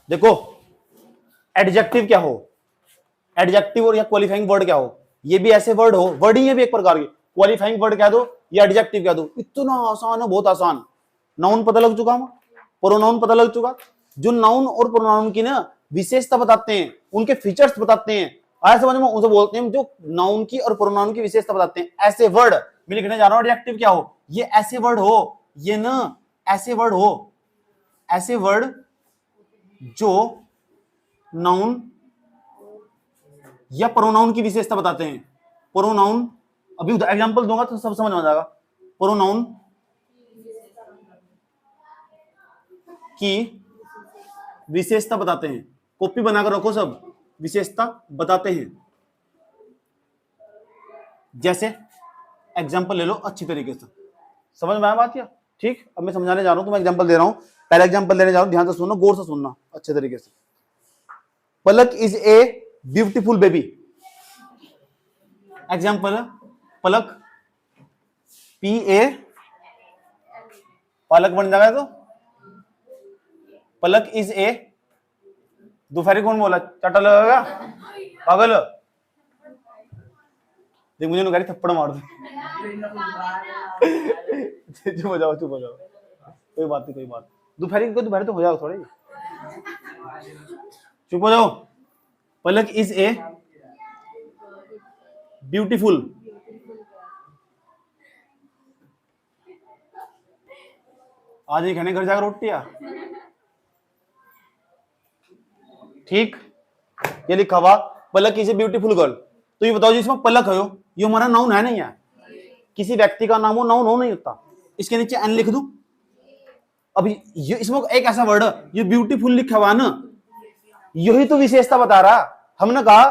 देखो एडजेक्टिव क्या हो, एडजेक्टिव और या क्वालिफाइंग वर्ड क्या हो, ये भी ऐसे वर्ड हो, वर्ड ही है भी एक प्रकार के, क्वालिफाइंग वर्ड कह दो या एडजेक्टिव कह दो, इतना आसान है, बहुत आसान। नाउन पता लग चुका, प्रोनाउन पता लग चुका। जो नाउन और प्रोनाउन की ना विशेषता बताते हैं, उनके फीचर्स बताते हैं, आया समझ में, उसे बोलते हैं जो नाउन की और प्रोनाउन की विशेषता बताते हैं। ऐसे वर्ड मैं लिखने जा रहा हूं, एडजेक्टिव क्या हो, ये ऐसे वर्ड हो, ये ना ऐसे वर्ड हो, ऐसे वर्ड जो नाउन या प्रोनाउन की विशेषता बताते हैं। प्रोनाउन, अभी एग्जांपल दूंगा तो सब समझ में आ जाएगा। प्रोनाउन की विशेषता बताते हैं, कॉपी बनाकर रखो, सब विशेषता बताते हैं। जैसे एग्जांपल ले लो अच्छी तरीके से, समझ में आया बात क्या? ठीक, अब मैं समझाने जा रहा हूं तो मैं एग्जांपल दे रहा हूं, पहला एग्जांपल देने जा रहा हूं, ध्यान से सुनना, गौर से सुनना अच्छे तरीके से। Palak is a beautiful baby. Example Palak, P A, Palak बन जाएगा तो पलक इज ए, दोपहरी कौन बोला, चटा लगेगा पागल, देख मुझे नुकारी थप्पड़ मार दो। चुप हो जाओ, चुप हो जाओ, कोई बात नहीं, कोई बात। दोपहरी तो हो जाओ थोड़े, चुप हो जाओ। पलक इज ए ब्यूटीफुल, आज नहीं खाने घर जाकर रोटियां, ठीक, ये लिखा हुआ पलक इज ए ब्यूटीफुल गर्ल। तो ये बताओ जिसमें पलक है, ये हमारा नाउन है नहीं है, किसी व्यक्ति का नाम हो, नाउन हो नहीं होता। इसके नीचे एन लिख दूं, अभी ये इसमें एक ऐसा वर्ड ये ब्यूटीफुल लिखा हुआ ना, यही तो विशेषता बता रहा। हमने कहा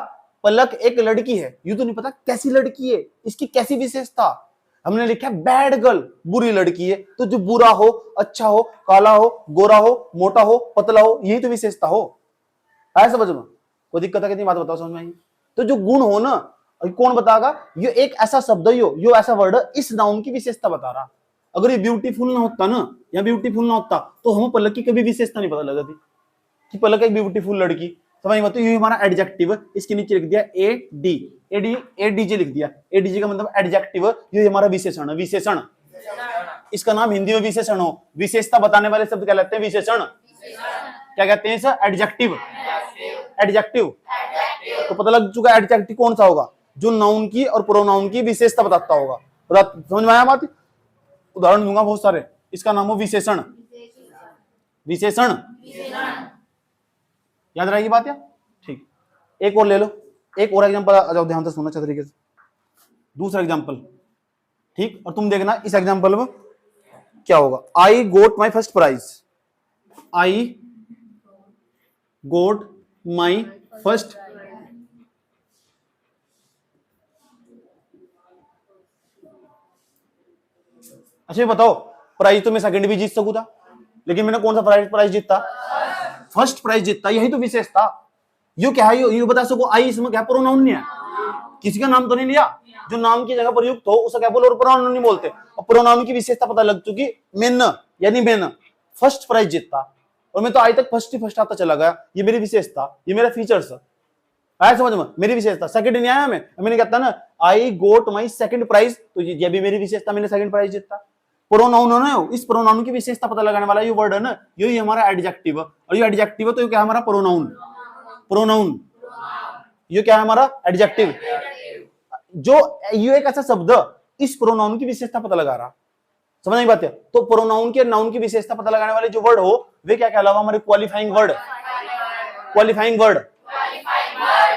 पलक एक लड़की है, ये तो नहीं पता कैसी लड़की है, इसकी कैसी विशेषता। हमने लिखा बैड गर्ल, बुरी लड़की है, तो जो बुरा हो, अच्छा हो, काला हो, गोरा हो, मोटा हो, पतला हो, यही तो विशेषता हो। आया समझ में? कोई दिक्कत है? कितनी बात बताओ समझ में आई? तो जो गुण हो ना, कौन बताएगा? ये एक ऐसा शब्द यो ऐसा वर्ड इस नाउन की विशेषता बता रहा। अगर ये ब्यूटीफुल ना होता ना, या ब्यूटीफुल ना होता, तो हमें पलक की कभी विशेषता नहीं पता लगती कि पलक एक ब्यूटीफुल लड़की। समझ में? तो ये हमारा एडजेक्टिव, इसके नीचे लिख दिया एडीजे लिख दिया। एडीजे का मतलब एडजेक्टिव, ये हमारा विशेषण है, विशेषण। इसका नाम हिंदी में विशेषण हो, विशेषता बताने वाले शब्द क्या कहते हैं? विशेषण। क्या कहते हैं सर? एडजेक्टिव। एडजेक्टिव। तो पता लग चुका एडजेक्टिव कौन सा होगा? जो नाउन की और प्रोनाउन की विशेषता बताता होगा। समझ में आया बात? उदाहरण दूंगा बहुत सारे, इसका नाम हो विशेषण। विशेषण याद रहेगी बात या? ठीक, एक और ले लो, एक और एग्जांपल आ जाओ, ध्यान से सुनना अच्छे तरीके से। दूसरा एग्जांपल, ठीक, और तुम देखना इस एग्जांपल में क्या होगा। I got my first prize. I got my first, अच्छा बताओ, प्राइज तो मैं सेकंड भी जीत सकूं था, लेकिन मैंने कौन सा प्राइज जीता? फर्स्ट प्राइज जीता। यही तो विशेषता। यू क्या है? यू बता सको। आई इसमें क्या प्रोनाउन नहीं है, किसी का नाम तो नहीं लिया, जो नाम की जगह प्रयुक्त हो उसे क्या बोलो? प्रोनाउन नहीं बोलते। और प्रोनाउन की विशेषता पता लग चुकी, मेन, यानी मैंने फर्स्ट प्राइज जीता, और मैं तो आज तक फर्स्ट ही फर्स्ट आता चला गया। ये मेरी विशेषता, ये मेरा फीचर्स आया समझ में? मेरी विशेषता। सेकंड नहीं आया मैंने कहता ना आई गोट माई सेकंड प्राइज, तो ये भी मेरी विशेषता, मैंने सेकंड प्राइज जीता। प्रोनाउन है ना, इस प्रोनाउन की विशेषता पता लगाने वाला ये वर्ड है ना, यही हमारा एडजेक्टिव। और ये एडजेक्टिव है तो ये क्या है? हमारा प्रोनाउन। प्रोनाउन ये क्या है? हमारा एडजेक्टिव। जो ये एक ऐसा शब्द इस प्रोनाउन की विशेषता पता लगा रहा। समझ नहीं बात है? तो प्रोनाउन की नाउन की विशेषता पता लगाने वाले जो वर्ड हो वे क्या कहलावा? हमारे क्वालिफाइंग वर्ड। क्वालिफाइंग वर्ड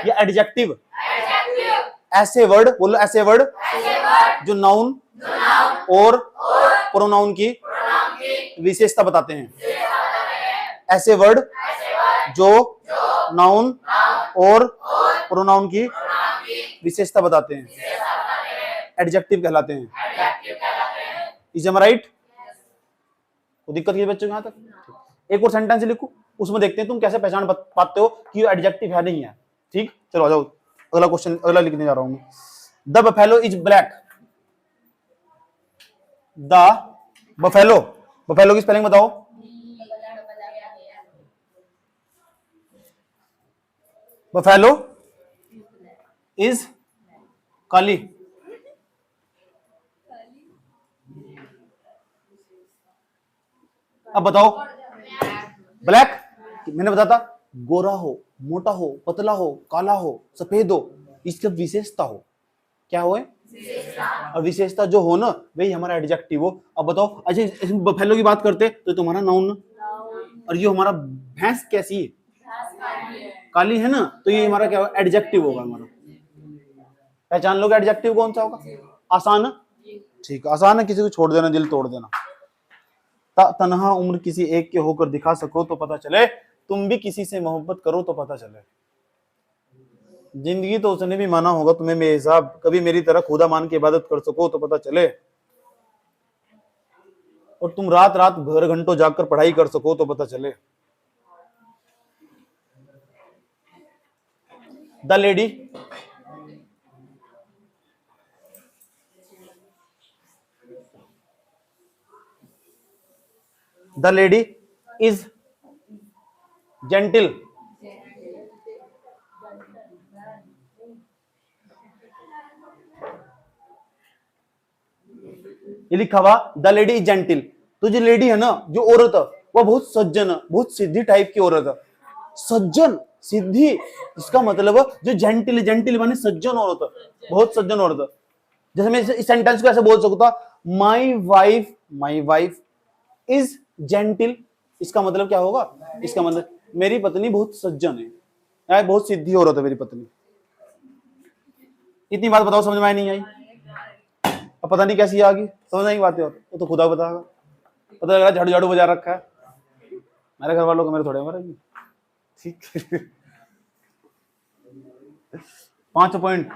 या एडजेक्टिव। ऐसे वर्ड बोलो, ऐसे वर्ड जो नाउन और प्रोनाउन की विशेषता बताते हैं। ऐसे वर्ड जो नाउन और प्रोनाउन की विशेषता बताते हैं, एडजेक्टिव कहलाते हैं। Is am right? कोई दिक्कत की बच्चों यहां तक? एक और सेंटेंस लिखो, उसमें देखते हैं तुम कैसे पहचान पाते हो कि ये एडजेक्टिव है नहीं है। ठीक, चलो आ जाओ, अगला क्वेश्चन, अगला लिखने जा रहा हूं मैं। The buffalo is black. The buffalo, buffalo की स्पेलिंग बताओ। बफेलो इज काली। अब बताओ ब्लैक, मैंने बताया था गोरा हो, मोटा हो, पतला हो, काला हो, सफेद हो, इसकी विशेषता हो, क्या हो है? और विशेषता जो हो ना वही हमारा एडजेक्टिव हो। अब बताओ, अच्छा इसमें बफेलो की बात करते तो तुम्हारा नाउन, और ये हमारा भैंस कैसी है? काली है ना, तो ये हमारा क्या होगा? एडजेक्टिव होगा हमारा। पहचान लोगे एडजेक्टिव कौन सा होगा? आसान है, ठीक है, आसान है, किसी को छोड़ देना, दिल तोड़ देना। तन्हा उम्र किसी एक के होकर दिखा सको तो पता चले, तुम भी किसी से मोहब्बत करो तो पता चले। जिंदगी तो उसने भी माना होगा तुम्हें मेरे हिसाब, कभी मेरी तरह खुदा मान के इबादत कर सको तो पता चले, और तुम रात रात भर घंटों जागकर पढ़ाई कर सको तो पता चले। The lady is gentle. ये लिखा हुआ द लेडी इज जेंटिल। तो जो लेडी है ना, जो औरत है, वो बहुत सज्जन है, बहुत सिद्धि टाइप की औरत है। सज्जन सिद्धि, इसका मतलब जो जेंटिल, जेंटिल माने सज्जन औरत है, बहुत सज्जन औरत है। जैसे मैं इस सेंटेंस को ऐसे बोल सकता, माई वाइफ इज जेंटिल। इसका मतलब क्या होगा? इसका मतलब मेरी पत्नी बहुत सज्जन है, बहुत सिद्धि औरत है मेरी पत्नी। इतनी बात बताओ, समझ में नहीं आई? अब पता नहीं कैसी आ गई, समझ नहीं बातें और वो तो खुदा बताएगा। पता लगा झाड़ू झाड़ू बजा रखा है मेरे घर वालों को, मेरे थोड़े मरेगी। ठीक है 5 पॉइंट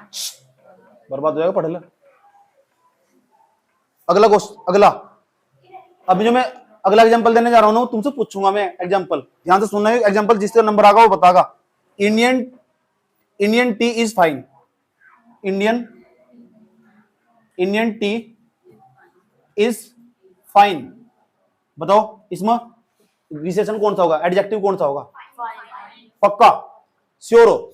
बर्बाद हो जाएगा, पढ़ ले। अगला क्वेश्चन, अगला, अभी जो मैं अगला एग्जांपल देने जा रहा हूं तुमसे पूछूंगा मैं एग्जांपल, ध्यान से सुनना है। एग्जांपल जिसका नंबर आएगा वो बताएगा। Indian T is fine. Indian T is fine. बताओ इसमें विशेषण कौन सा होगा? एडजेक्टिव कौन सा होगा? पक्का श्योर हो?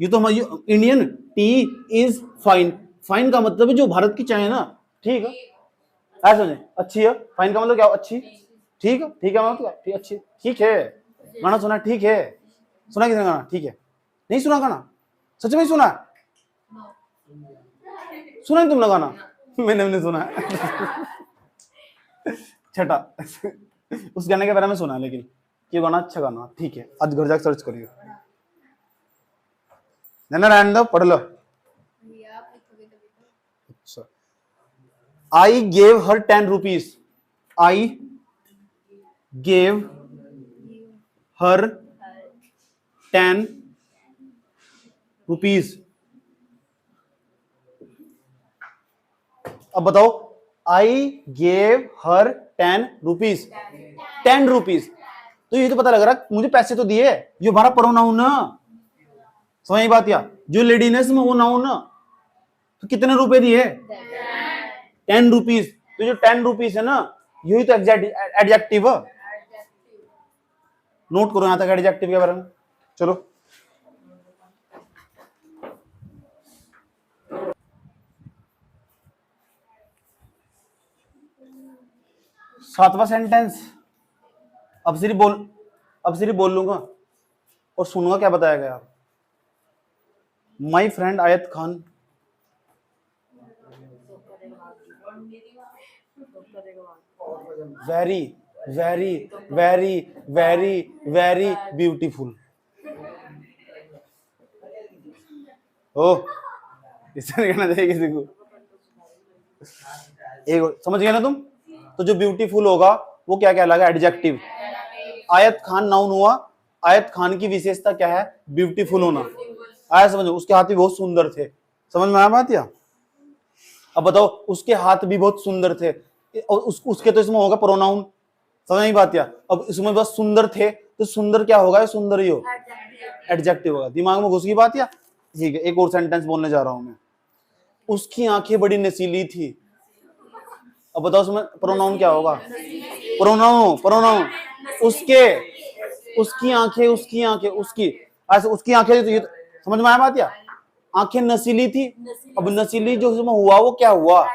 ये तो हमारी Indian T is fine. Fine का मतलब है जो भारत की चाय है ना, ठीक है, ऐसा समझे, अच्छी है। फाइन का मतलब क्या? अच्छी, ठीक है, ठीक है मतलब ठीक, अच्छी, ठीक है। गाना सुना? ठीक है। सुना किसने गाना? ठीक है। नहीं सुना गाना? सच में सुना? सुना नहीं तुमने गाना? मैंने नहीं सुना छठा उस गाने के बारे में सुना, लेकिन ये गाना अच्छा गाना, ठीक है, आज घर जाकर सर्च करिए। रहने दो, पढ़ लो। अच्छा, I gave her 10 rupees. I gave her 10 rupees. अब बताओ, I gave her 10 rupees. 10 rupees, तो ये तो पता लग रहा मुझे पैसे तो दिए, ये हमारा प्रोनाउन ना, समझ बात? या जो लेडीनेस में वो नाउन ना, तो कितने रुपए दिए? 10 रुपीज। तो जो 10 रुपीज है ना, यही तो एडजेक्टिव है। नोट करो यहां तक एडजेक्टिव के बारे में। चलो सातवां सेंटेंस, अब सिर्फ बोल लूंगा और सुनूंगा क्या बताया गया। My friend Ayat Khan very very very very very beautiful. ओ, इससे नहीं कहना चाहिए किसी को। एक समझ गए ना तुम? तो जो ब्यूटीफुल होगा वो क्या कहलाएगा? एडजेक्टिव। आयत खान नाउन हुआ। आयत खान की विशेषता क्या है? ब्यूटीफुल होना। आया समझो? उसके हाथ भी बहुत सुंदर थे। समझ में आया बात? या अब बताओ, उसके हाथ भी बहुत सुंदर थे, और उसके तो इसमें होगा प्रोनाउन। समझ नहीं बात? या अब इसमें बस सुंदर थे, तो सुंदर क्या होगा? सुंदर ही हो, एडजेक्टिव होगा। दिमाग में घुस गई बात? या ठीक है, एक और सेंटेंस बोलने जा रहा हूं मैं। उसकी आंखें बड़ी नसीली थी। अब बताओ उसमें प्रोनाउन क्या होगा? प्रोनाउन उसके, उसकी आंखें, उसकी। ऐसे उसकी आंखें तो ये समझ में आया बात या? आंखें नसीली थी, अब नसीली जो उसमें हुआ वो क्या हुआ?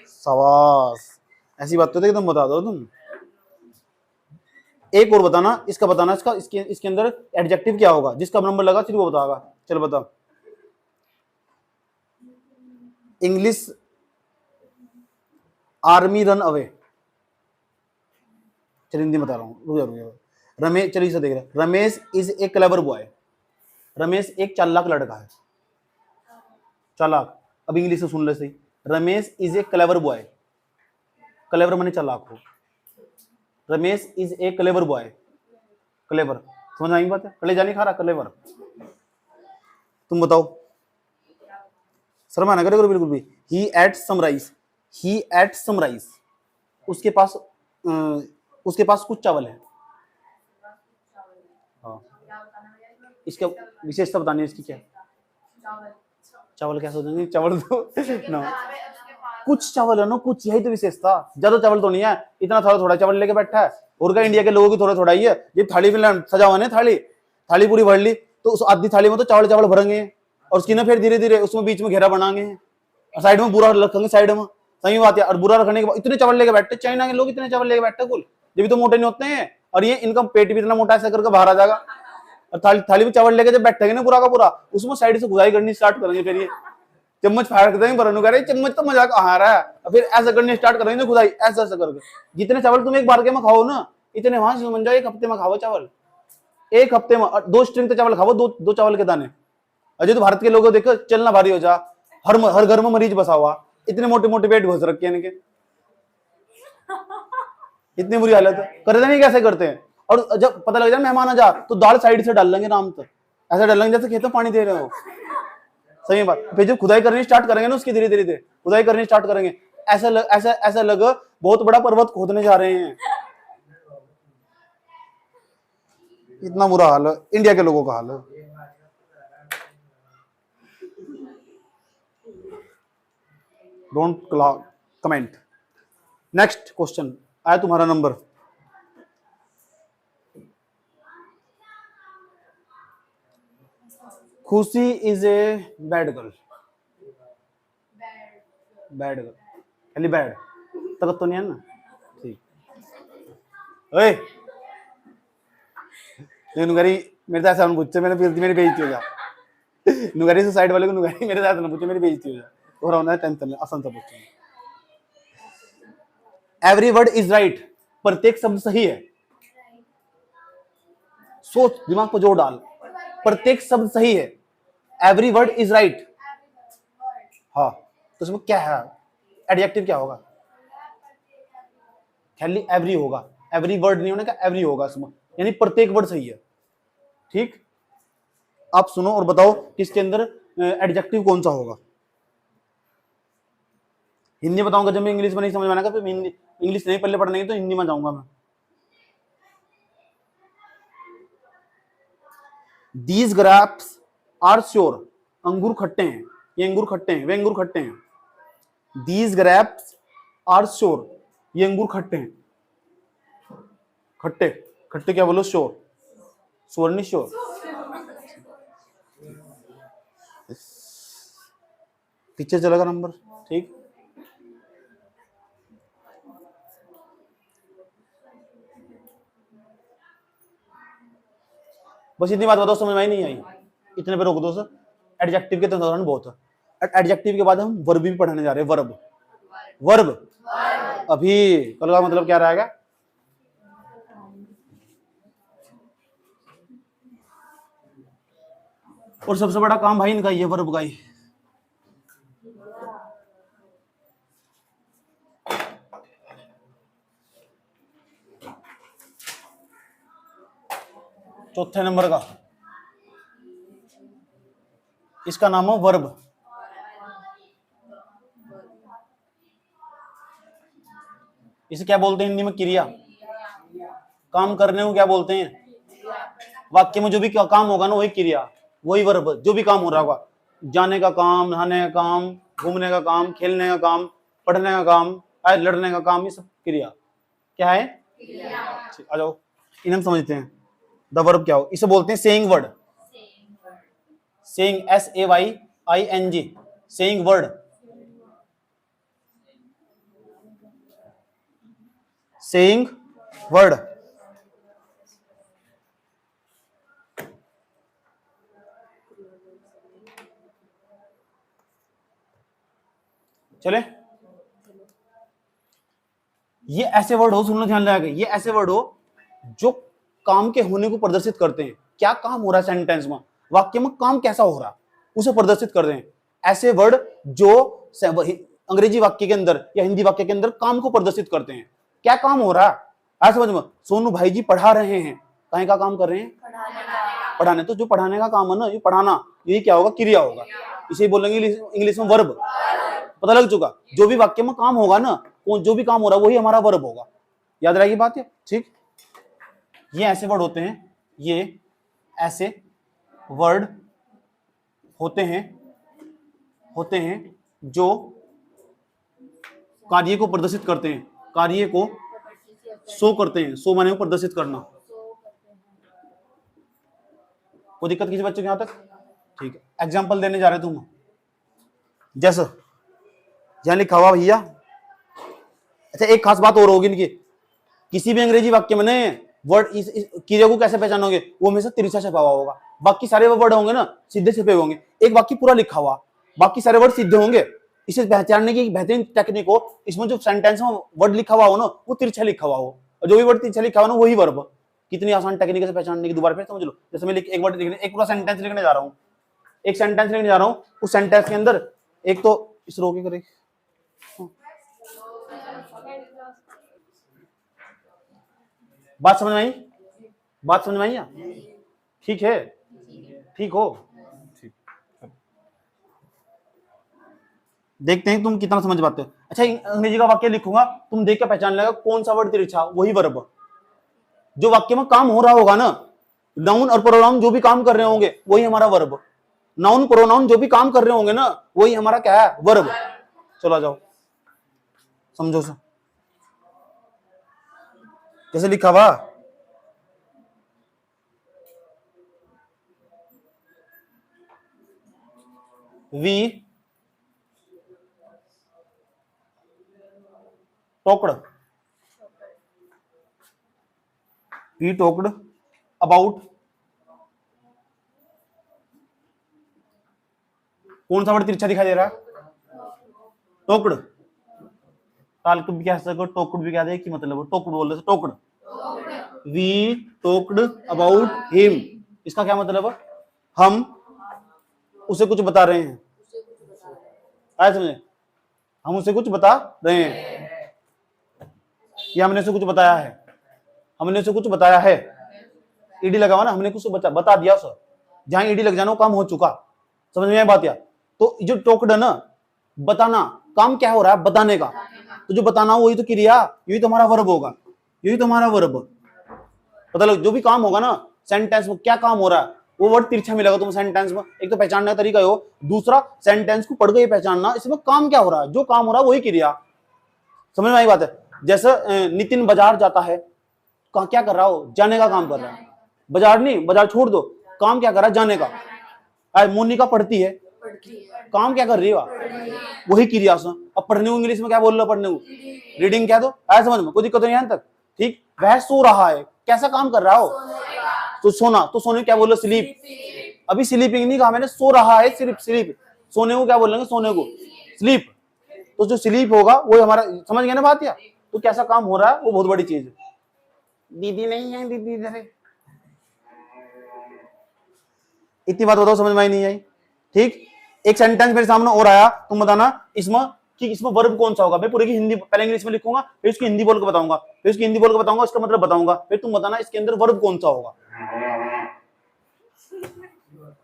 सवास, ऐसी बात तो थी, तुम बता दो तुम। एक और बताना, इसका बताना, इसका इसके अंदर एडजेक्टिव क्या होगा, जिसका नंबर लगा सिर्फ वो बताएगा। चल बता। English army run away. चल हिंदी बता रहा हूँ। रमेश, चलिए इसे देख रहे, Ramesh is a clever boy. Ramesh एक चालाक लड़का है। चालाक, अब इंग्लिश से सुन ले सही। Ramesh is a clever boy. Clever माने चालाक हो। Ramesh is a clever boy. Clever समझ आई बात है? कलेजा नहीं खा रहा, क्लेवर। तुम बताओ, शर्मा ना करे करो बिल्कुल भी। ही एट सनराइज। ही एट सनराइज। उसके पास कुछ चावल है। हाँ, इसका विशेषता बतानी है इसकी क्या? चावल क्या सोचेंगे? चावल तो ना, कुछ चावल है ना, कुछ, यही तो विशेषता। ज्यादा चावल तो नहीं है, इतना थोड़ा थोड़ा चावल लेके बैठा है। और क्या इंडिया के लोगों की थोड़ा थोड़ा ही है। ये थाली में सजा हुआ है, थाली पूरी भर ली तो उस आधी थाली में तो चावल चावल भरेंगे, और उसकी ना फिर धीरे धीरे उसमें बीच में घेरा बनाएंगे, और साइड में बुरा रखेंगे साइड में। सही बात है। और बुरा रखने के बाद इतने चावल लेके बैठते, चाइना के लोग इतने चावल लेके बैठते कुल, ये भी तो मोटे नहीं होते हैं, और ये इनका पेट भी इतना मोटा ऐसा करके बाहर आ जाएगा। और थाली में चावल लेके जब बैठेंगे ना पूरा का पूरा, उसमें साइड से खुदाई करनी स्टार्ट करेंगे। फिर ये चम्मच फाड़ कर देंगे, बरनू कह रहे चम्मच तो मजाक आ रहा है, और फिर ऐसा करने स्टार्ट करेंगे खुदाई, ऐसा ऐसा करके। जितने चावल तुम एक बार के में खाओ ना, इतने वहां से समझ जाओ एक हफ्ते में खाओ चावल। एक हफ्ते में 2 स्ट्रिंग तो चावल खाओ, दो चावल के दाने। अजय तो भारत के लोगों देखो चलना भारी हो जा, हर घर में मरीज बसा हुआ, इतने मोटे मोटे पेट घुस रखे हैं इनके, इतनी बुरी हालत है। करते नहीं, कैसे करते हैं? और जब पता लग जाए मेहमान आ जा तो दाल साइड से डाल लेंगे आराम से, ऐसा डाल लेंगे जैसे खेतों पानी दे रहे हो। सही बात। फिर जब खुदाई करनी स्टार्ट करेंगे ना, उसकी धीरे धीरे खुदाई करनी स्टार्ट करेंगे, ऐसा लग बहुत बड़ा पर्वत खोदने जा रहे हैं। इतना बुरा हाल है इंडिया के लोगों का हाल है। Don't comment. नेक्स्ट क्वेश्चन आया तुम्हारा नंबर। खुशी is a bad girl. Bad girl, खाली बैड तक तो नहीं है ना? ठीक। ओए नुगारी मेरे साथ ऐसा पूछे, मेरी बेइज्जती हो जा। नुगारी से साइड वाले को नुगारी मेरे साथ ना पूछे, मेरी बेइज्जती हो जा। और होना है टेंशन में आसान सा पूछूंगा। Every word is right. प्रत्येक शब्द सही है। सोच, दिमाग को जोर डाल। प्रत्येक शब्द सही है। Every word is right. हाँ, तो उसमें क्या है? एडजेक्टिव क्या होगा? खाली एवरी होगा, एवरी वर्ड नहीं होने का, एवरी होगा इसमें, यानी प्रत्येक वर्ड सही है। ठीक, आप सुनो और बताओ किसके अंदर एडजेक्टिव कौन सा होगा। हिंदी बताऊंगा जब मैं इंग्लिश में नहीं समझ में आएगा, फिर इंग्लिश नहीं पहले पढ़ने की तो हिंदी में जाऊंगा मैं। These grapes are sour. अंगूर खट्टे हैं, ये अंगूर खट्टे हैं, वे अंगूर खट्टे हैं। दीज ग्रेप्स आर श्योर, ये अंगूर खट्टे हैं। खट्टे खट्टे क्या बोलो? श्योर, श्योर नहीं श्योर। पीछे चलेगा नंबर। ठीक, बस इतनी बात बताओ, समझ में नहीं आई? इतने पे रोक दो सर। एडजेक्टिव के उदाहरण बहुत है। एडजेक्टिव के बाद हम वर्ब भी पढ़ाने जा रहे हैं। वर्ब, वर्ब अभी कल का मतलब क्या रहेगा? और सबसे बड़ा काम भाई इनका ये वर्ब का ही। चौथे नंबर का इसका नाम है वर्ब। इसे क्या बोलते हैं हिंदी में? क्रिया। काम करने को क्या बोलते हैं? वाक्य में जो भी काम होगा ना वही क्रिया, वही वर्ब। जो भी काम हो रहा होगा, जाने का काम, नहाने का काम, घूमने का काम, खेलने का काम, पढ़ने का काम, लड़ने का काम, ये सब क्रिया क्या है? आ जाओ इन्हें हम समझते हैं। द वर्ब क्या हो, इसे बोलते हैं saying word. Saying, SAYING, saying word. Saying word. चले, ये ऐसे वर्ड हो, सुनना ध्यान लगा, ये ऐसे वर्ड हो जो काम के होने को प्रदर्शित करते हैं। क्या काम हो रहा है सेंटेंस में, वाक्य में काम कैसा हो रहा है उसे प्रदर्शित करते हैं। ऐसे वर्ड जो अंग्रेजी वाक्य के अंदर या हिंदी वाक्य के अंदर काम को प्रदर्शित करते हैं। क्या काम हो रहा है, आज समझ में, सोनू भाई जी पढ़ा रहे हैं, कहीं का काम कर रहे हैं, पढ़ाने। तो जो पढ़ाने का काम है ना, ये पढ़ाना, यही क्या होगा, क्रिया होगा। इसे बोलेंगे इंग्लिश में वर्ब। पता लग चुका, जो भी वाक्य में काम होगा ना, जो भी काम हो रहा है वही हमारा वर्ब होगा। याद रहेगी बात है, ठीक। ये ऐसे वर्ड होते हैं, ये ऐसे वर्ड होते हैं जो कार्य को प्रदर्शित करते हैं, कार्य को शो करते हैं। शो माने प्रदर्शित करना। कोई दिक्कत किसी बच्चे को यहां तक, ठीक है। एग्जाम्पल देने जा रहे तुम, जैसे यहां लिखा हुआ भैया। अच्छा, एक खास बात और होगी इनकी, किसी भी अंग्रेजी वाक्य में वर्ड क्रिया को कैसे पहचानोगे, वो हमेशा तिरछा छपा हुआ होगा। बाकी सारे वर्ड होंगे ना सीधे छपे होंगे, एक वाक्य पूरा लिखा हुआ, बाकी सारे वर्ड सीधे होंगे। इसे पहचानने की बेहतरीन टेक्निक हो, इसमें जो सेंटेंस में वर्ड लिखा हुआ हो ना, वो तिरछा लिखा हुआ हो, और जो भी वर्ड तिरछा लिखा हुआ ना वही वर्ब। कितनी आसान टेक्निक से पहचानने की, दोबारा फिर समझ लो। जैसे मैं एक वर्ड लिखने, एक पूरा सेंटेंस लिखने जा रहा हूँ, एक सेंटेंस लिखने जा रहा हूँ, उस सेंटेंस के अंदर एक तो इस रो के करे, बात समझ में आई, बात समझ में आई, ठीक है, ठीक हो, ठीक। देखते हैं तुम कितना समझ पाते हो। अच्छा, अंग्रेजी का वाक्य लिखूंगा, तुम देख के पहचान लेगा कौन सा वर्ड तिरछा, वही वर्ब। जो वाक्य में काम हो रहा होगा ना, नाउन और प्रोनाउन जो भी काम कर रहे होंगे वही हमारा वर्ब। नाउन प्रोनाउन जो भी काम कर रहे होंगे ना, वही हमारा क्या है, वर्ब। चलो जाओ समझो सर, कैसे लिखा हुआ, we talked, we talked about, कौन सा वर्ड तिरछा दिखाई दे रहा है, टॉक्ड। टाल्क भी कह सको, टॉक्ड भी कह दे, कि मतलब टॉक्ड बोल रहे, talked, we talked about him, इसका क्या मतलब है, हम उसे कुछ बता रहे हैं। आया समझे, हम उसे कुछ बता रहे हैं, या हमने उसे कुछ बताया है, हमने उसे कुछ बताया है। ईडी लगा हुआ ना, हमने कुछ बता दिया उसे, जहां ईडी लग जाना वो काम हो चुका। समझ में आया बात, या तो जो टॉक्ड है ना, बताना, काम क्या हो रहा है, बताने का, तो जो बताना वही तो क्रिया, यही तो हमारा वर्ब होगा, यही तो हमारा वर्ब। पता लग, जो भी काम होगा ना सेंटेंस में, क्या काम हो रहा है, वो वर्ड तिरछा मिलेगा तुम्हें सेंटेंस में। एक तो पहचानने का तरीका हो, दूसरा सेंटेंस को पढ़ के पहचानना, इसमें काम क्या हो रहा है, जो काम हो रहा है वही क्रिया। समझ में आई बात है। जैसे नितिन बाजार जाता है, क्या कर रहा हो, जाने का काम कर रहा है, बाजार नहीं, बाजार छोड़ दो, काम क्या कर रहा है, जाने का। मोनिका पढ़ती है, काम क्या कर रही है, वही क्रिया। अब पढ़ने को इंग्लिश में क्या बोल रहा है, पढ़ने को रीडिंग कह दो, आया समझ में, कोई दिक्कत नहीं यहां तक, ठीक। वह सो रहा है, कैसा काम कर रहा हो, तो सोना, तो सोने क्या बोल रहे, स्लीप। अभी स्लीपिंग नहीं कहा मैंने, सो रहा है, सिर्फ स्लीप। सोने को क्या बोलेंगे, सोने को स्लीप। तो जो स्लीप होगा वो हमारा, समझ गए ना बात, या तो कैसा काम हो रहा है, वो बहुत बड़ी चीज है। दीदी नहीं है, दीदी इधर है, इतनी बात बताओ, समझ में नहीं आई, ठीक। एक सेंटेंस मेरे सामने और आया, तुम बताना इसमें कि इसमें वर्ब कौन सा होगा। मैं पूरे की हिंदी पहले इंग्लिश में लिखूंगा, फिर इसकी हिंदी बोल के बताऊंगा, फिर इसकी हिंदी बोल के बताऊंगा, इसका मतलब बताऊंगा, फिर तुम बताना इसके अंदर वर्ब कौन सा होगा।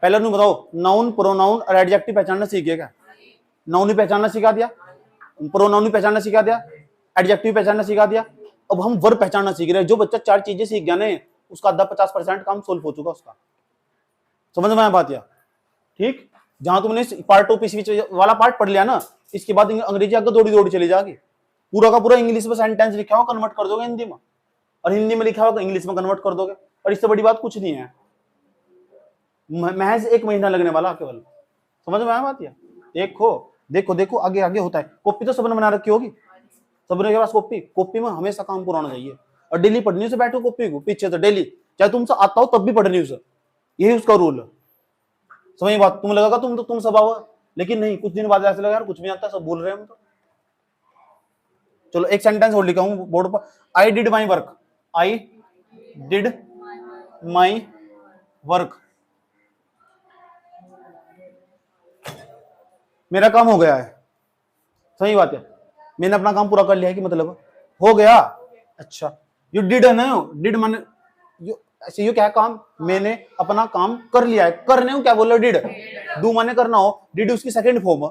पहले तुम बताओ, नाउन प्रोनाउन और एडजेक्टिव पहचानना सीख गया क्या, नाउन भी पहचानना सिखा दिया, प्रोनाउन भी पहचानना सिखा दिया, एडजेक्टिव पहचानना सिखा दिया, अब हम वर्ब पहचानना सीख रहे हैं। जो बच्चा 4 चीजें सीख गया ना, उसका आधा 50% काम सोल्व हो चुका उसका। समझ में आया बात, या ठीक। जहां तुमने पार्ट ऑफ स्पीच वाला पार्ट पढ़ लिया ना, इसके बाद अंग्रेजी आगे दौड़ी दौड़ी चली जाएगी, पूरा का पूरा इंग्लिश में सेंटेंस लिखा हुआ कन्वर्ट कर दोगे हिंदी में। और हिंदी में लिखा होगा इंग्लिश में कन्वर्ट कर दोगे, और इससे बड़ी बात कुछ नहीं है। महज 1 महीना लगने वाला केवल। समझ में आया बात? ये देखो देखो देखो, आगे आगे होता है। कॉपी तो सबने बना रखी होगी, सबने के पास कॉपी। कॉपी में हमेशा काम पूरा होना चाहिए, और डेली पढ़नी से बैठो कॉपी को पीछे से डेली, चाहे तुमसे आता हो तब भी पढ़नी उसे, यही उसका रूल है। समझ बात? तुम लगेगा तुम सब आओ, लेकिन नहीं, कुछ दिन बाद ऐसा लगा यार कुछ भी आता, सब बोल रहे हैं हम तो। चलो एक सेंटेंस और लिखा हूं बोर्ड पर, I did my work. I did my work, मेरा काम हो गया है। सही बात है, मैंने अपना काम पूरा कर लिया है, कि मतलब हो गया। अच्छा, यू डिड है ना, डिड माने ऐसे यू क्या काम, मैंने अपना काम कर लिया है। करने को क्या बोल रहे हो? डिड। डू माने करना हो, डिड उसकी सेकंड फॉर्म,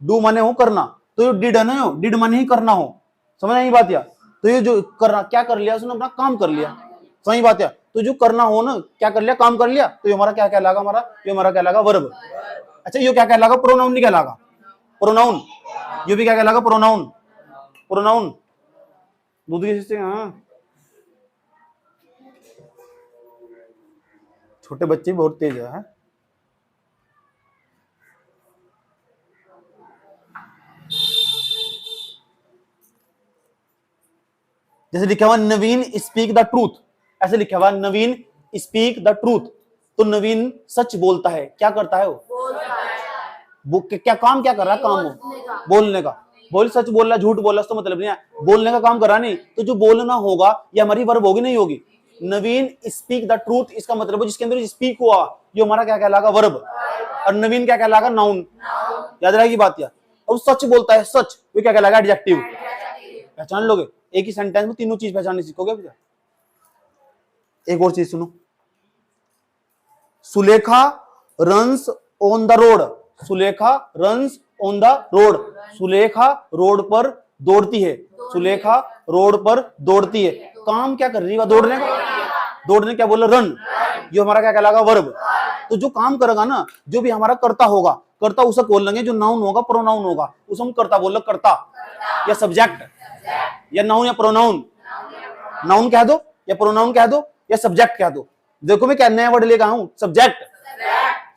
डू माने हो करना, तो यू डिड है ना, डिड माने ही करना हो। समझ आई बात? या तो ये जो करना, क्या कर लिया उसने? अपना काम कर लिया। सही बात है, तो जो करना हो ना, क्या कर लिया? काम कर लिया, तो ये हमारा क्या कहलागा? ये हमारा कहलागा वर्ब। अच्छा, ये क्या कहलागा? प्रोनाउन नहीं कहलागा, प्रोनाउन। ये भी क्या कहलागा? प्रोनाउन। प्रोनाउन दूध की चीज। हाँ, छोटे बच्चे बहुत तेज है। जैसे लिखा हुआ नवीन स्पीक द ट्रूथ, ऐसे लिखा हुआ नवीन स्पीक द ट्रूथ, तो नवीन सच बोलता है। क्या करता है वो क्या काम क्या कर रहा है? काम हो बोलने का। बोल सच बोल रहा, झूठ बोल रहा, तो मतलब नहीं है, बोलने का काम कर रहा नहीं। तो जो बोलना होगा ये हमारी वर्ब होगी, नहीं होगी? नवीन स्पीक द ट्रूथ, इसका मतलब जिसके अंदर स्पीक हुआ ये हमारा क्या कहलागा? वर्ब। और नवीन क्या कहलागा? नाउन। याद रहेगी बात? या अब सच बोलता है, सच, वो क्या कहलागा? एडजेक्टिव। पहचान लोगे? एक ही सेंटेंस में तीनों चीज पहचाननी सीखोगे भैया। एक और चीज सुनो, Sulekha runs on the road. Sulekha runs on the road, Sulekha road पर दौड़ती है। सुलेखा रोड पर दौड़ती है, काम क्या कर रही है? दौड़ने का। दौड़ने क्या बोल? रन। ये हमारा क्या कहलागा? वर्ब। तो जो काम करेगा ना, जो भी हमारा करता होगा, करता उसे बोल लेंगे, जो नाउन होगा, प्रोनाउन होगा, उसे हम करता बोल, करता या सब्जेक्ट, या नाउन या प्रोनाउन। नाउन कह दो या प्रोनाउन कह दो या सब्जेक्ट कह दो। देखो मैं क्या नया वर्ड लेकर आया हूं, सब्जेक्ट।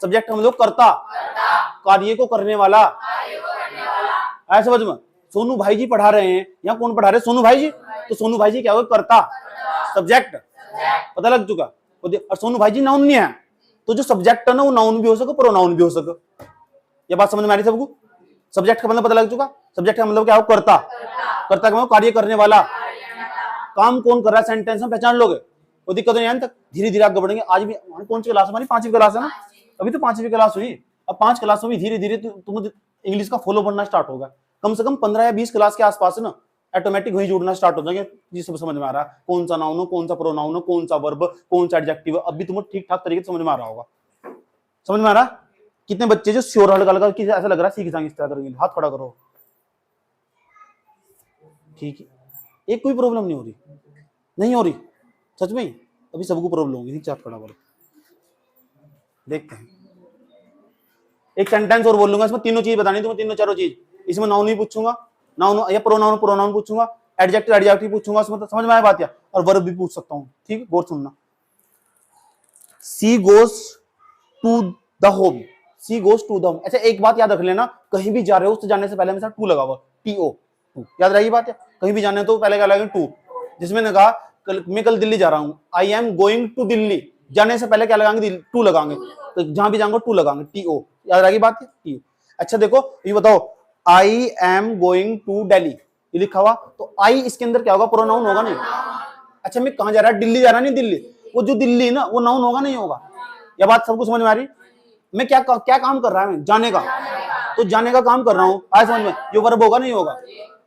सब्जेक्ट हम लोग करता, कार्य को करने वाला। ऐसा समझ में? सोनू भाई जी पढ़ा रहे हैं, या कौन पढ़ा रहे? सोनू भाई जी। तो सोनू भाई जी क्या होगा? करता, सब्जेक्ट। पता लग चुका? और सोनू भाई जी नाउन नहीं है, तो जो सब्जेक्ट है ना वो नाउन भी हो सके, प्रोनाउन भी हो सके। ये बात समझ में आ रही सबको? सब्जेक्ट का मतलब पता लग चुका? सब्जेक्ट का मतलब क्या हो? करता। करता का मतलब कार्य करने वाला। काम कौन कर रहा है सेंटेंस में पहचान लोगे, कोई दिक्कत नहीं। तक धीरे धीरे आगे बढ़ेंगे। आज भी कौन सी क्लास? हमारी 5वीं क्लास है ना, अभी तो 5वीं क्लास हुई। अब 5 क्लास में भी धीरे धीरे तुम इंग्लिश का फॉलो बनना स्टार्ट होगा। कम से कम 15 या 20 क्लास के आसपास ना ऑटोमेटिक वही जुड़ना स्टार्ट हो जाएंगे, जिससे समझ में आ रहा है कौन सा नाउन हो, कौन सा प्रोनाउन हो, कौन सा वर्ब, कौन सा एडजेक्टिव है। अभी तुम्हें ठीक ठाक तरीके से समझ में आ रहा होगा। समझ में आ रहा? कितने बच्चे जो श्योर हल्का हल्का ऐसा लग रहा है सीख जाएंगे इस तरह करेंगे? हाथ खड़ा करो। ठीक है, एक कोई प्रॉब्लम नहीं हो रही? नहीं हो रही सच में? अभी सबको प्रॉब्लम होगी। हाथ खड़ा करो, देखते हैं। एक सेंटेंस और बोल लूंगा, इसमें तीनों चीज बतानी, तुम्हें तीनों चारों चीज। इसमें नाउन भी पूछूंगा, नाउन या प्रोनाउन, प्रोनाउन पूछूंगा, एडजेक्टिव एडजेक्टिव पूछूंगा, इसमें तो समझ में आया बात? या और वर्ब भी पूछ सकता हूँ। ठीक है, गौर सुनना। She goes to the home. She goes to the home. अच्छा एक बात याद रख लेना, कहीं भी जा रहे हो उससे जाने से पहले हमेशा टू लगा हुआ, टीओ, टू। याद रहेगी बात? या कहीं भी जाने तो पहले क्या लगेगा? टू। जिसमें ने कहा मैं कल दिल्ली जा रहा हूं, I am going to Delhi, जाने से पहले क्या लगाएंगे? टू लगाएंगे। तो जहां भी जाऊंगा टू लगाएंगे, टीओ। याद रहेगी बात? टीओ। अच्छा देखो ये बताओ, I am going to Delhi, ये लिखा हुआ, तो आई इसके अंदर क्या होगा? प्रोनाउन होगा नहीं? अच्छा मैं कहां जा रहा है? दिल्ली जा रहा, नहीं दिल्ली, वो जो दिल्ली ना वो नाउन होगा नहीं होगा? यह बात सबको समझ में आ रही? मैं क्या काम कर रहा है? मैं जाने का, तो जाने का काम कर रहा हूं, आज समझ में? ये वर्ब होगा नहीं होगा?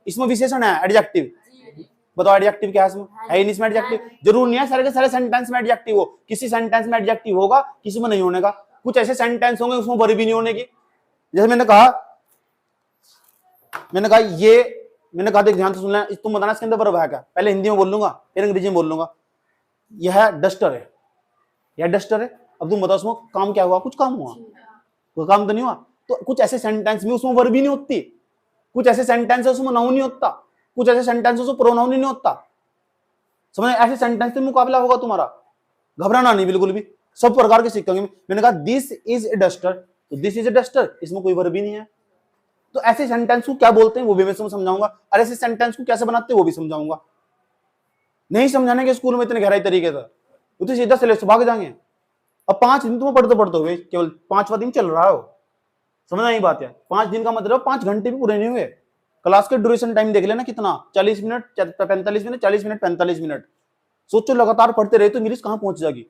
इसमें विशेषण है एडजेक्टिव। बताओ एडजेक्टिव क्या है इसमें? है नहीं इसमें एडजेक्टिव? जरूर नहीं है सारे के सारे सेंटेंस में एडजेक्टिव हो, किसी सेंटेंस में एडजेक्टिव होगा, किसी में नहीं होने का। कुछ ऐसे सेंटेंस होंगे उसमें वर्ब भी नहीं होने की। जैसे मैंने कहा ये, मैंने कहा देख ध्यान से सुन लेना, तुम बताना इसके अंदर वर्ब है क्या? पहले हिंदी में बोल लूंगा, फिर अंग्रेजी में बोल लूंगा। यह डस्टर है, यह डस्टर है। अब तुम बताओ उसमें काम क्या हुआ? कुछ काम हुआ? कोई काम तो नहीं हुआ। तो कुछ ऐसे सेंटेंस में उसमें वर्ब ही नहीं होती, कुछ ऐसे सेंटेंस है उसमें नाउन नहीं होता, कुछ ऐसे सेंटेंस उसमें प्रोनाउन ही नहीं होता। समझ, ऐसे सेंटेंस से मुकाबला होगा तुम्हारा, घबराना नहीं बिल्कुल भी, सब प्रकार के सीखेंगे। मैंने कहा दिस इज ए डस्टर, तो दिस इज ए डस्टर, इसमें कोई वर्ब भी नहीं है। तो ऐसे सेंटेंस को क्या बोलते हैं वो भी मैं समझाऊंगा, और ऐसे सेंटेंस को कैसे बनाते हैं वो भी समझाऊंगा। नहीं समझाने के स्कूल में इतने गहराई तरीके से, वो तो सीधा सिलेबस भाग जाएंगे। अब 5 दिन तुम्हें पढ़ते हुए केवल 5वां दिन चल रहा हो, समझना ही बात है। 5 दिन का मतलब 5 घंटे भी पूरे नहीं हुए। क्लास के ड्यूरेशन टाइम देख लेना कितना, 40 मिनट, 45 मिनट, 40 मिनट, 45 मिनट। सोचो लगातार पढ़ते रहे तो इंग्लिश कहां पहुंच जाएगी।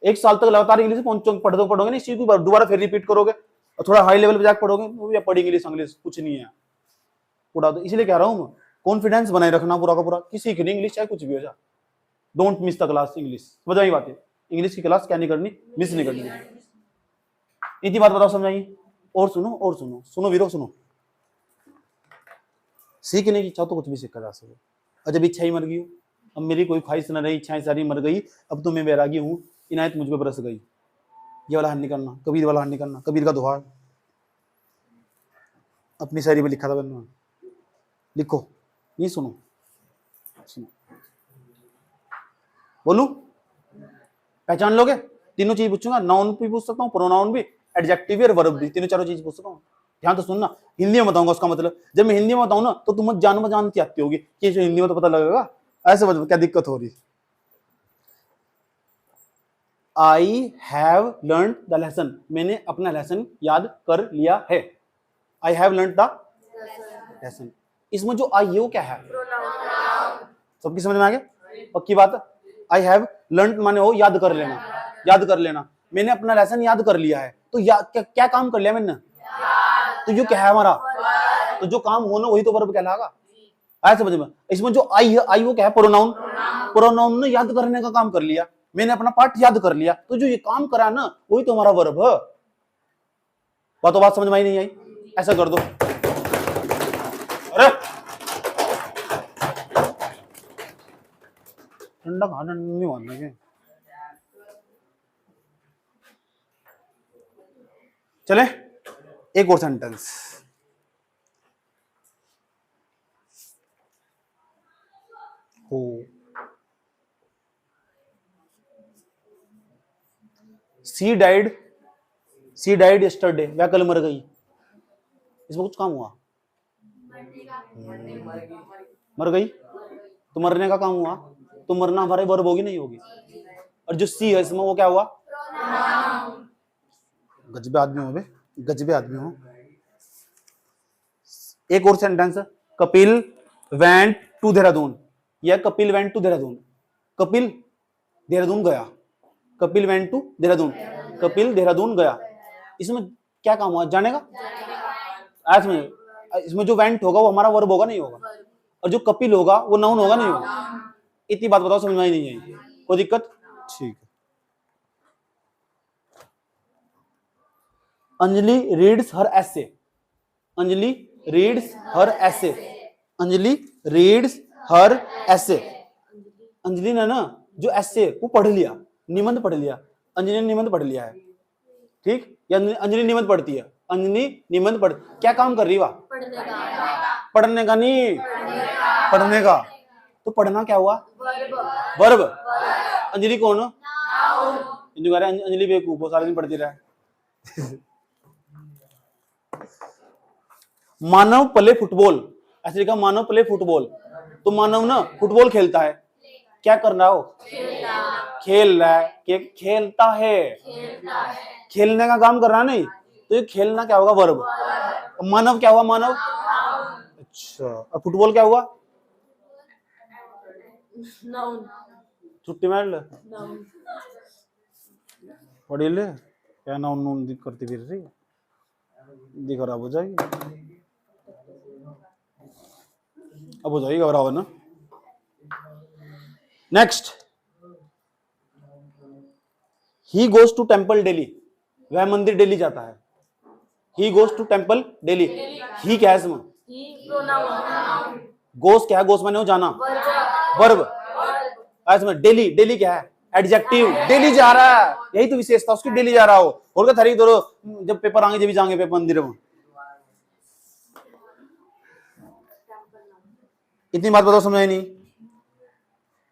1 साल तक लगातार इंग्लिश पढ़ोगे नहीं, इसी को दोबारा फिर रिपीट करोगे और थोड़ा हाई लेवल पे जाकर पढ़ोगे, वो भी पढ़ी इंग्लिश कुछ नहीं है पूरा। तो इसलिए कह रहा हूं, कॉन्फिडेंस बनाए रखना पूरा का पूरा, किसी की नहीं इंग्लिश चाहे कुछ भी हो जाए, don't miss the class English. समझ आई बात है, इंग्लिश की क्लास क्या नहीं करनी, मिस नहीं करनी। इतनी बात बताओ, समझाइए। और सुनो, और सुनो, सुनो वीरो सुनो, सीखने की इच्छा तो कुछ भी सीखा जा सके। और जब इच्छा ही मर गई हो, अब मेरी कोई ख्वाहिश न रही, इच्छाएं सारी मर गई, अब तो मैं वैरागी हूं, इनायत मुझ पर बरस गई। ये वाला हाल नहीं करना, कबीर वाला हाल नहीं करना, कबीर का दोहा अपनी शायरी में लिखा था मैंने, लिखो, ये सुनो, सुनो, बोलूं, पहचान लोगे? तीनों चीज पूछूंगा, नाउन भी पूछ सकता हूँ, प्रोनाउन भी, एडजेक्टिव भी और वर्ब भी, तीनों चारों चीज पूछ सकता हूँ। ध्यान तो सुनना, हिंदी में बताऊंगा उसका मतलब। जब मैं हिंदी में बताऊं ना तो तुम जानती आती होगी कि जो हिंदी में तो पता लगेगा, ऐसे बताओ क्या दिक्कत हो रही। I have learn the lesson, मैंने अपना लेसन याद कर लिया है। I have learn the lesson, इसमें जो आई है वो क्या है? सबकी समझ में आ गया? पक्की बात है। आई हैव लर्न माने हो याद कर लेना, याद कर लेना। मैंने अपना लेसन याद कर लिया है, तो क्या काम कर लिया मैंने? तो जो क्या है हमारा, तो जो काम होना वही तो वर्ब कहलाएगा। आया समझ में? इसमें जो आई है, आई वो क्या है? प्रोनाउन। प्रोनाउन ने याद करने का काम कर लिया, मैंने अपना पार्ट याद कर लिया, तो जो ये काम करा ना वही तो हमारा वर्ब है। बात समझ में आई नहीं आई? ऐसा कर दो, अरे ठंडा खाना नहीं मानना के। चले एक और सेंटेंस, हो सी डाइड यस्टरडे, वह कल मर गई। इसमें कुछ काम हुआ? मर गई तो मरने का काम हुआ, तो मरना हमारे वर्ब होगी नहीं होगी? और जो सी है इसमें वो क्या हुआ? गजबे आदमी हो बे, गजबे आदमी हो। एक और sentence, Kapil went to Dehradun, या कपिल वेंट टू देहरादून, कपिल देहरादून गया, कपिल वेंट टू देहरादून, कपिल देहरादून गया। इसमें क्या काम हुआ? जाने का। इसमें जो वेंट होगा वो हमारा वर्ब होगा नहीं होगा? और जो कपिल होगा वो नाउन होगा नहीं होगा? इतनी बात बताओ, समझ में नहीं आई? कोई दिक्कत? ठीक है। अंजलि रीड्स हर ऐसे, अंजलि रीड्स हर ऐसे, अंजलि रीड्स हर ऐसे। अंजलि ने ना जो ऐसे वो पढ़ लिया, निबंध पढ़ लिया, अंजलि ने निबंध पढ़ लिया है, ठीक? या अंजलि निबंध पढ़ती है, अंजलि निबंध पढ़, क्या काम कर रही है? पढ़ने का नहीं, पढ़ने का। तो पढ़ना क्या हुआ? वर्ब। अंजलि कौन? अंजलि बेवकूफ हो, सारा दिन पढ़ती रहे। मानव प्ले फुटबॉल, ऐसे लिखा मानव प्ले फुटबॉल, तो मानव ना फुटबॉल खेलता है, क्या करना हो? खेल रहा है, खेलता है, खेलने का काम कर रहा नहीं, तो ये खेलना क्या होगा? वर्ब। मानव क्या हुआ? मानव। अच्छा, और फुटबॉल क्या हुआ? छुट्टी मार ले, पढ़ी ले, क्या नाउन नून करती फिर रही, दी खराब हो जाएगी, अब हो जाएगी, घबराओ ना। Next, he goes to temple daily, वह मंदिर डेली जाता है। He goes to temple daily, he क्या है इसमें? गोज क्या है? गोज माने हो जाना, वर्ब। इसमें डेली, डेली क्या है? एडजेक्टिव, डेली जा रहा है, यही तो विशेषता उसकी, डेली जा रहा हो। और क्या थारी दो, जब पेपर आएंगे जब भी जाएंगे पेपर मंदिर में। इतनी बात बताओ, समझ नहीं?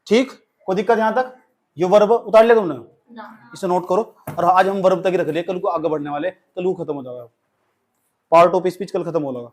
ठीक, कोई दिक्कत यहां तक? ये वर्ब उतार लिया तुमने? ना। इसे नोट करो। और आज हम वर्ब तक ही रख लिए, कल को आगे बढ़ने वाले, कल को खत्म हो जाएगा। पार्ट ऑफ स्पीच कल खत्म हो जाएगा।